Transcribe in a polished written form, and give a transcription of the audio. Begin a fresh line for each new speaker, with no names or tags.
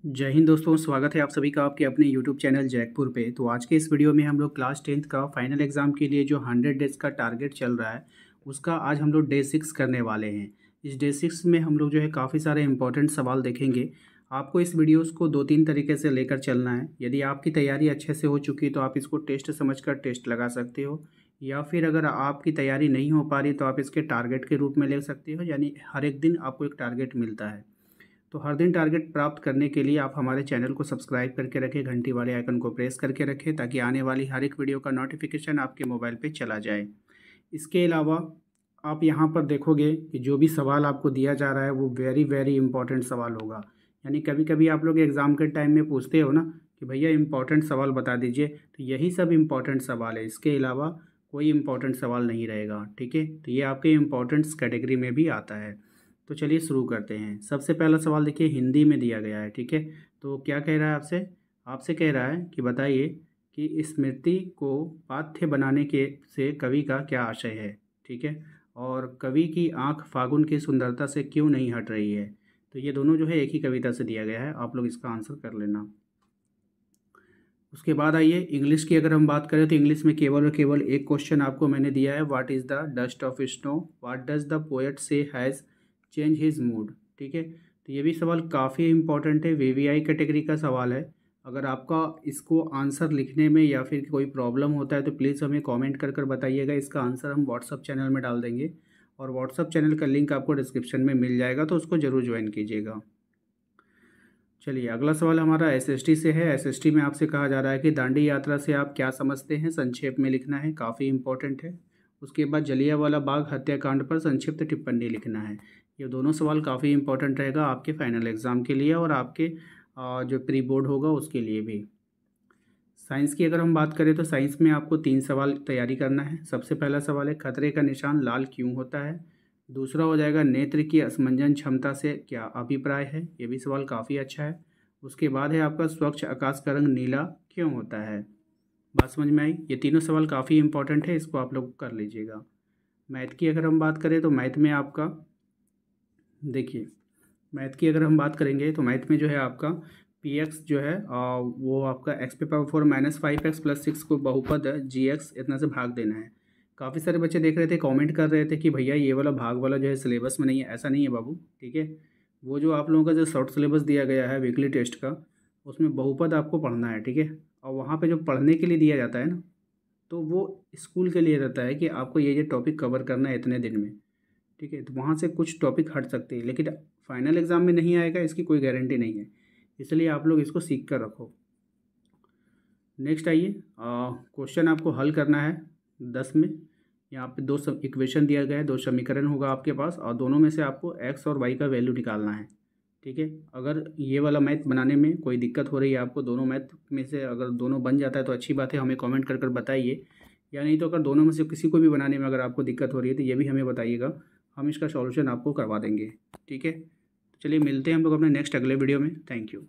जय हिंद दोस्तों, स्वागत है आप सभी का आपके अपने YouTube चैनल जैकपुर पे। तो आज के इस वीडियो में हम लोग क्लास 10th का फाइनल एग्ज़ाम के लिए जो 100 डेज़ का टारगेट चल रहा है उसका आज हम लोग डे 6 करने वाले हैं। इस डे 6 में हम लोग जो है काफ़ी सारे इंपॉर्टेंट सवाल देखेंगे। आपको इस वीडियोस को 2-3 तरीके से लेकर चलना है। यदि आपकी तैयारी अच्छे से हो चुकी है तो आप इसको टेस्ट समझकर टेस्ट लगा सकते हो, या फिर अगर आपकी तैयारी नहीं हो पा रही तो आप इसके टारगेट के रूप में ले सकते हो, यानी हर एक दिन आपको एक टारगेट मिलता है। तो हर दिन टारगेट प्राप्त करने के लिए आप हमारे चैनल को सब्सक्राइब करके रखें, घंटी वाले आइकन को प्रेस करके रखें ताकि आने वाली हर एक वीडियो का नोटिफिकेशन आपके मोबाइल पे चला जाए। इसके अलावा आप यहाँ पर देखोगे कि जो भी सवाल आपको दिया जा रहा है वो वेरी वेरी इंपॉर्टेंट सवाल होगा। यानी कभी कभी आप लोग एग्ज़ाम के टाइम में पूछते हो ना कि भैया इंपॉर्टेंट सवाल बता दीजिए, तो यही सब इंपॉर्टेंट सवाल है। इसके अलावा कोई इंपॉर्टेंट सवाल नहीं रहेगा, ठीक है। तो ये आपके इंपॉर्टेंट्स कैटेगरी में भी आता है। तो चलिए शुरू करते हैं। सबसे पहला सवाल देखिए, हिंदी में दिया गया है, ठीक है। तो क्या कह रहा है आपसे आपसे कह रहा है कि बताइए कि स्मृति को पाथ्य बनाने के से कवि का क्या आशय है, ठीक है। और कवि की आंख फागुन की सुंदरता से क्यों नहीं हट रही है। तो ये दोनों जो है एक ही कविता से दिया गया है, आप लोग इसका आंसर कर लेना। उसके बाद आइए इंग्लिश की अगर हम बात करें तो इंग्लिश में केवल और केवल एक क्वेश्चन आपको मैंने दिया है, what is the dust of snow, what does the poet से हैज़ चेंज हिज मूड, ठीक है। तो ये भी सवाल काफ़ी इंपॉर्टेंट है, वीवीआई कैटेगरी का सवाल है। अगर आपका इसको आंसर लिखने में या फिर कोई प्रॉब्लम होता है तो प्लीज़ हमें कमेंट कर कर बताइएगा। इसका आंसर हम व्हाट्सअप चैनल में डाल देंगे और व्हाट्सअप चैनल का लिंक आपको डिस्क्रिप्शन में मिल जाएगा, तो उसको ज़रूर ज्वाइन कीजिएगा। चलिए अगला सवाल हमारा एसएसटी से है। एसएसटी में आपसे कहा जा रहा है कि दांडी यात्रा से आप क्या समझते हैं, संक्षेप में लिखना है, काफ़ी इंपॉर्टेंट है। उसके बाद जलियांवाला बाग हत्याकांड पर संक्षिप्त टिप्पणी लिखना है। ये दोनों सवाल काफ़ी इंपॉर्टेंट रहेगा आपके फाइनल एग्ज़ाम के लिए और आपके जो प्री बोर्ड होगा उसके लिए भी। साइंस की अगर हम बात करें तो साइंस में आपको 3 सवाल तैयारी करना है। सबसे पहला सवाल है, खतरे का निशान लाल क्यों होता है। दूसरा हो जाएगा, नेत्र की असमंजन क्षमता से क्या अभिप्राय है। ये भी सवाल काफ़ी अच्छा है। उसके बाद है आपका, स्वच्छ आकाश का रंग नीला क्यों होता है। बात समझ में आई। ये तीनों सवाल काफ़ी इंपॉर्टेंट है, इसको आप लोग कर लीजिएगा। मैथ की अगर हम बात करें तो मैथ में आपका देखिए, मैथ की अगर हम बात करेंगे तो मैथ में जो है आपका पी एक्स जो है वो आपका एक्स पे पावर 4 -5x + 6 को बहुपद जी एक्स इतना से भाग देना है। काफ़ी सारे बच्चे देख रहे थे, कमेंट कर रहे थे कि भैया ये वाला भाग वाला जो है सिलेबस में नहीं है। ऐसा नहीं है बाबू, ठीक है। वो जो आप लोगों का जो शॉर्ट सिलेबस दिया गया है वीकली टेस्ट का, उसमें बहुपद आपको पढ़ना है, ठीक है। और वहाँ पे जो पढ़ने के लिए दिया जाता है ना, तो वो स्कूल के लिए रहता है कि आपको ये टॉपिक कवर करना है इतने दिन में, ठीक है। तो वहाँ से कुछ टॉपिक हट सकते हैं, लेकिन फाइनल एग्ज़ाम में नहीं आएगा इसकी कोई गारंटी नहीं है। इसलिए आप लोग इसको सीख कर रखो। नेक्स्ट आइए, क्वेश्चन आपको हल करना है 10 में। यहाँ पे 2 इक्वेशन दिया गया है, 2 समीकरण होगा आपके पास और दोनों में से आपको एक्स और वाई का वैल्यू निकालना है, ठीक है। अगर ये वाला मैथ बनाने में कोई दिक्कत हो रही है आपको, दोनों मैथ में से अगर दोनों बन जाता है तो अच्छी बात है, हमें कमेंट कर कर बताइए। या नहीं तो अगर दोनों में से किसी को भी बनाने में अगर आपको दिक्कत हो रही है तो ये भी हमें बताइएगा, हम इसका सॉल्यूशन आपको करवा देंगे, ठीक है। चलिए मिलते हैं हम लोग अपने नेक्स्ट अगले वीडियो में। Thank you.